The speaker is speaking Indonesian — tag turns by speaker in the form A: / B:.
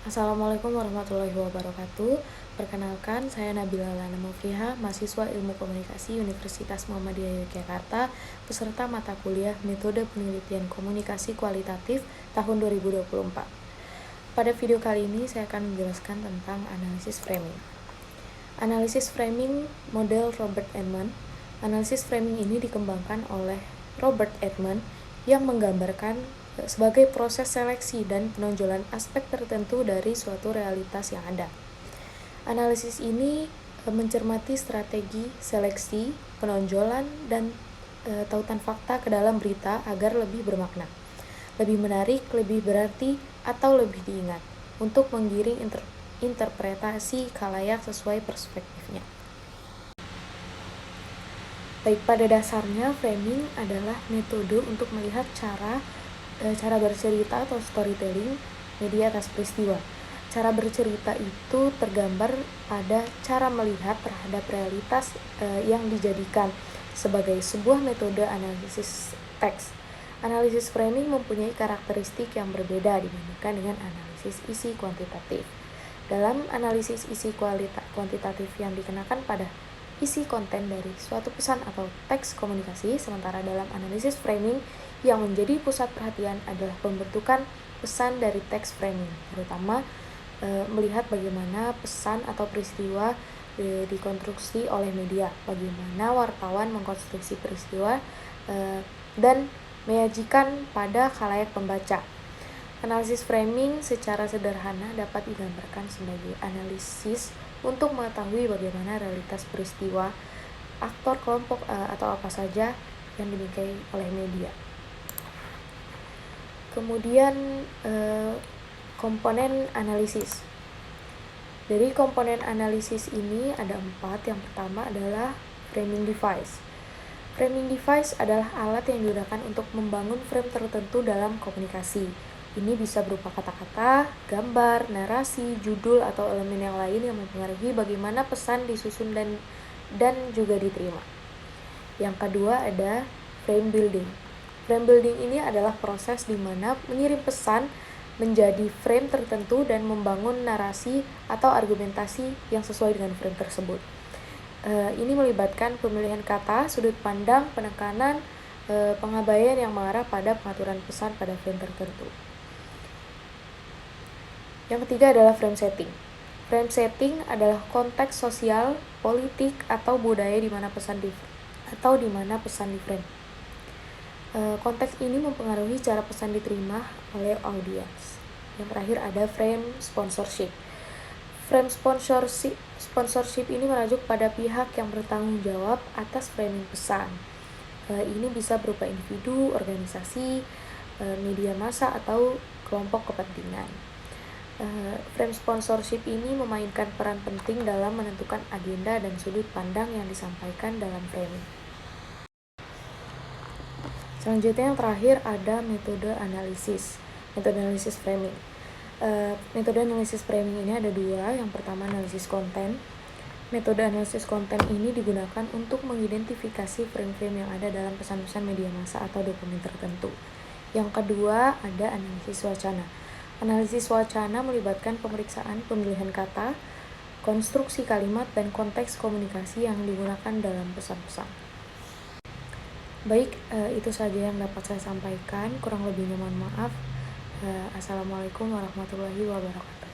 A: Assalamualaikum warahmatullahi wabarakatuh. Perkenalkan, saya Nabila Lana Mufliha, mahasiswa Ilmu Komunikasi Universitas Muhammadiyah Yogyakarta, peserta mata kuliah Metode Penelitian Komunikasi Kualitatif tahun 2024. Pada video kali ini saya akan menjelaskan tentang analisis framing. Analisis framing model Robert Edman. Analisis framing ini dikembangkan oleh Robert Edman yang menggambarkan sebagai proses seleksi dan penonjolan aspek tertentu dari suatu realitas yang ada. Analisis ini mencermati strategi seleksi, penonjolan, dan tautan fakta ke dalam berita agar lebih bermakna, lebih menarik, lebih berarti, atau lebih diingat, untuk menggiring interpretasi khalayak sesuai perspektifnya. Baik, pada dasarnya framing adalah metode untuk melihat cara bercerita atau storytelling media atas peristiwa. Cara bercerita itu tergambar pada cara melihat terhadap realitas yang dijadikan sebagai sebuah metode analisis teks. Analisis framing mempunyai karakteristik yang berbeda dibandingkan dengan analisis isi kuantitatif. Dalam analisis isi kuantitatif yang dikenakan pada isi konten dari suatu pesan atau teks komunikasi, sementara dalam analisis framing yang menjadi pusat perhatian adalah pembentukan pesan dari teks framing, terutama melihat bagaimana pesan atau peristiwa dikonstruksi oleh media, bagaimana wartawan mengkonstruksi peristiwa dan menyajikan pada khalayak pembaca. Analisis framing secara sederhana dapat digambarkan sebagai analisis untuk mengetahui bagaimana realitas peristiwa, aktor, kelompok, atau apa saja yang dimiliki oleh media. Kemudian komponen analisis. Dari komponen analisis ini ada 4. Yang pertama adalah framing device. Framing device adalah alat yang digunakan untuk membangun frame tertentu dalam komunikasi. Ini bisa berupa kata-kata, gambar, narasi, judul, atau elemen yang lain yang mempengaruhi bagaimana pesan disusun dan juga diterima. Yang kedua ada frame building. Frame building ini adalah proses di mana mengirim pesan menjadi frame tertentu dan membangun narasi atau argumentasi yang sesuai dengan frame tersebut. Ini melibatkan pemilihan kata, sudut pandang, penekanan, pengabaian yang mengarah pada pengaturan pesan pada frame tertentu. Yang ketiga adalah frame setting. Frame setting adalah konteks sosial, politik, atau budaya di mana pesan di frame. Konteks ini mempengaruhi cara pesan diterima oleh audiens. Yang terakhir ada frame sponsorship. Frame sponsorship ini merujuk pada pihak yang bertanggung jawab atas framing pesan. Ini bisa berupa individu, organisasi, media massa, atau kelompok kepentingan. Frame sponsorship ini memainkan peran penting dalam menentukan agenda dan sudut pandang yang disampaikan dalam framing. Selanjutnya yang terakhir ada metode analisis framing. Metode analisis framing ini ada 2. Yang pertama analisis konten. Metode analisis konten ini digunakan untuk mengidentifikasi frame-frame yang ada dalam pesan-pesan media massa atau dokumen tertentu. Yang kedua ada analisis wacana. Analisis wacana melibatkan pemeriksaan pemilihan kata, konstruksi kalimat, dan konteks komunikasi yang digunakan dalam pesan-pesan. Baik, itu saja yang dapat saya sampaikan. Kurang lebihnya mohon maaf. Assalamualaikum warahmatullahi wabarakatuh.